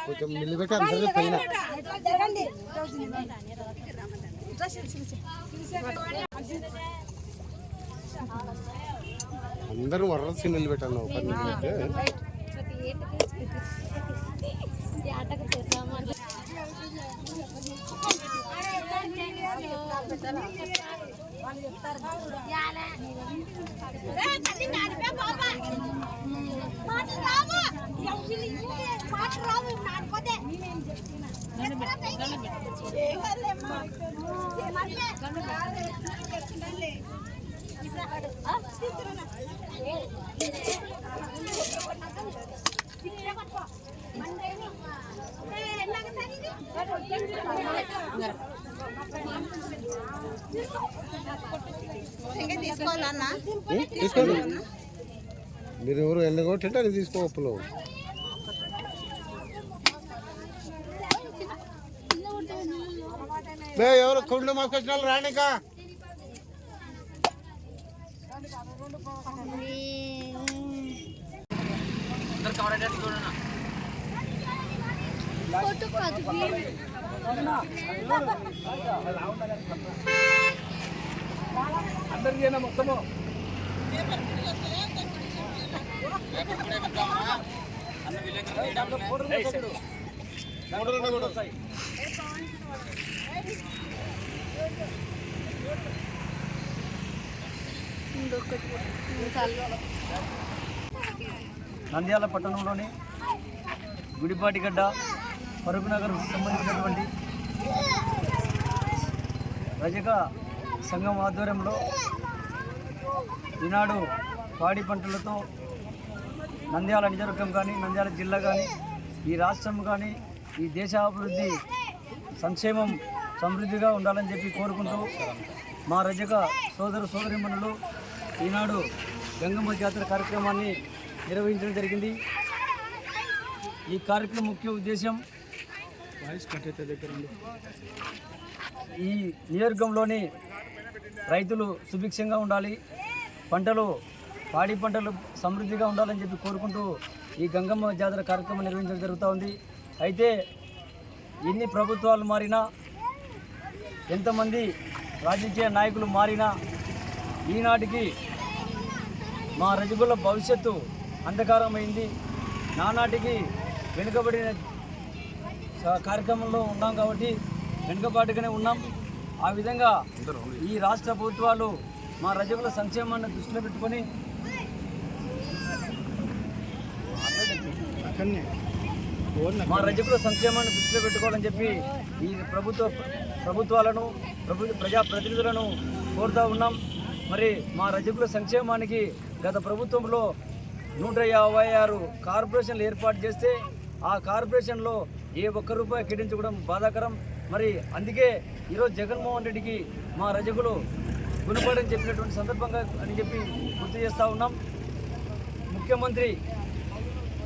కొంచెం నిలబెట్టి అందరూ పైన అందరూ వరసి నిలబెట్టాను ఒక నిలబెట్టి తీసుకోండి మీరు ఎవరు ఎన్ని కొట్టింటే అది తీసుకోవప్పులు ఎవరు కొండ మాసుకొచ్చిన వాళ్ళు రానిక అందరికీ మొత్తము నంద్యాల పట్టణంలోని గుడిపాటిగడ్డ ఫరూక్ నగర్ సంబంధించినటువంటి రజక సంఘం ఆధ్వర్యంలో ఈనాడు పాడి పంటలతో నంద్యాల నియోజకవర్గం కానీ నంద్యాల జిల్లా కానీ ఈ రాష్ట్రం కానీ ఈ దేశాభివృద్ధి సంక్షేమం సమృద్ధిగా ఉండాలని చెప్పి కోరుకుంటూ మా రజక సోదరీమణులు ఈనాడు గంగమ్మ జాతర కార్యక్రమాన్ని నిర్వహించడం జరిగింది. ఈ కార్యక్రమం ముఖ్య ఉద్దేశం ఈ నియోజకవర్గంలోని రైతులు సుభిక్షంగా ఉండాలి, పాడి పంటలు సమృద్ధిగా ఉండాలని చెప్పి కోరుకుంటూ ఈ గంగమ్మ జాతర కార్యక్రమం నిర్వహించడం జరుగుతూ ఉంది. అయితే ఎన్ని ప్రభుత్వాలు మారినా, ఎంతమంది రాజకీయ నాయకులు మారినా ఈనాటికి మా రజకుల భవిష్యత్తు అంధకారమైంది. నానాటికి వెనుకబడిన కార్యక్రమంలో ఉన్నాం కాబట్టి వెనుకబాటుగానే ఉన్నాం. ఆ విధంగా ఈ రాష్ట్ర ప్రభుత్వాలు మా రజకుల సంక్షేమాన్ని దృష్టిలో పెట్టుకొని దృష్టిలో పెట్టుకోవాలని చెప్పి ఈ ప్రభుత్వాలను ప్రజాప్రతినిధులను కోరుతూ ఉన్నాం. మరి మా రజకుల సంక్షేమానికి గత ప్రభుత్వంలో 156 కార్పొరేషన్లు ఏర్పాటు చేస్తే ఆ కార్పొరేషన్లో ఏ ఒక్క రూపాయి కేటాయించుకోవడం బాధాకరం. మరి అందుకే ఈరోజు జగన్మోహన్ రెడ్డికి మా రజకులు గుణపడని చెప్పినటువంటి సందర్భంగా అని చెప్పి గుర్తు చేస్తూ ఉన్నాం. ముఖ్యమంత్రి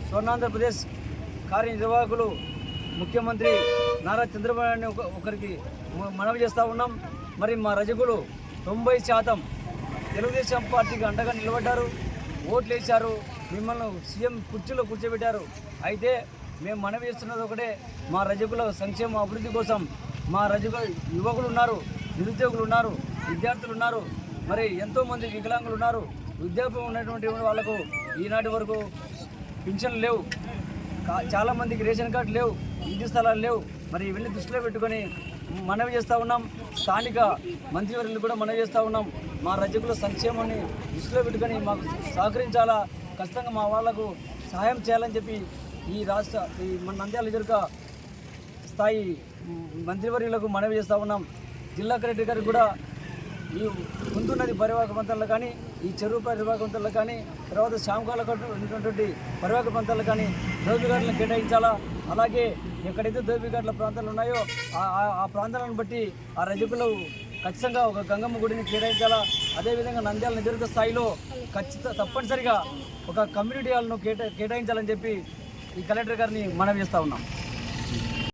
స్వర్ణాంధ్రప్రదేశ్ కార్యనిర్వాహకులు ముఖ్యమంత్రి నారా చంద్రబాబు నాయుడు ఒకరికి మనవి చేస్తూ ఉన్నాం. మరి మా రజకులు 90% తెలుగుదేశం పార్టీకి అండగా నిలబడ్డారు, ఓట్లు వేశారు, మిమ్మల్ని సీఎం కుర్చీలో కూర్చోబెట్టారు. అయితే మేము మనవి చేస్తున్నది ఒకటే, మా రజకుల సంక్షేమ అభివృద్ధి కోసం మా రజకుల యువకులు ఉన్నారు, నిరుద్యోగులు ఉన్నారు, విద్యార్థులు ఉన్నారు, మరి ఎంతోమంది వికలాంగులు ఉన్నారు. వృద్ధాప్యం ఉన్నటువంటి వాళ్ళకు ఈనాటి వరకు పింఛన్లు లేవు, చాలామందికి రేషన్ కార్డు లేవు, ఇంటి స్థలాలు లేవు. మరి ఇవన్నీ దృష్టిలో పెట్టుకొని మనవి చేస్తూ ఉన్నాం. స్థానిక మంత్రివర్యులు కూడా మనవి చేస్తూ ఉన్నాం. మా రజకుల సంక్షేమాన్ని దృష్టిలో పెట్టుకొని మాకు సహకరించాలా, ఖచ్చితంగా మా వాళ్లకు సహాయం చేయాలని చెప్పి మన నంద్యాల నియోజకవర్గ స్థాయి మంత్రివర్యులకు మనవి చేస్తూ ఉన్నాం. జిల్లా కలెక్టర్ గారికి కూడా ఈ ముందు నది పరివాహక ప్రాంతాల్లో కానీ, ఈ చెరువు పరివాహక ప్రాంతాల్లో కానీ, తర్వాత శామకాల ఉన్నటువంటి పరివాహక ప్రాంతాల్లో కానీ దోబిఘాట్లను కేటాయించాలా. అలాగే ఎక్కడైతే దోబిఘాట్ల ప్రాంతాలు ఉన్నాయో ఆ ప్రాంతాలను బట్టి ఆ రజకులు ఖచ్చితంగా ఒక గంగమ్మ గుడిని కేటాయించాలా. అదేవిధంగా నంద్యాల నియోజకవర్గ స్థాయిలో తప్పనిసరిగా ఒక కమ్యూనిటీ హాల్ను కేటాయించాలని చెప్పి ఈ కలెక్టర్ గారిని మనవి చేస్తూ ఉన్నాం.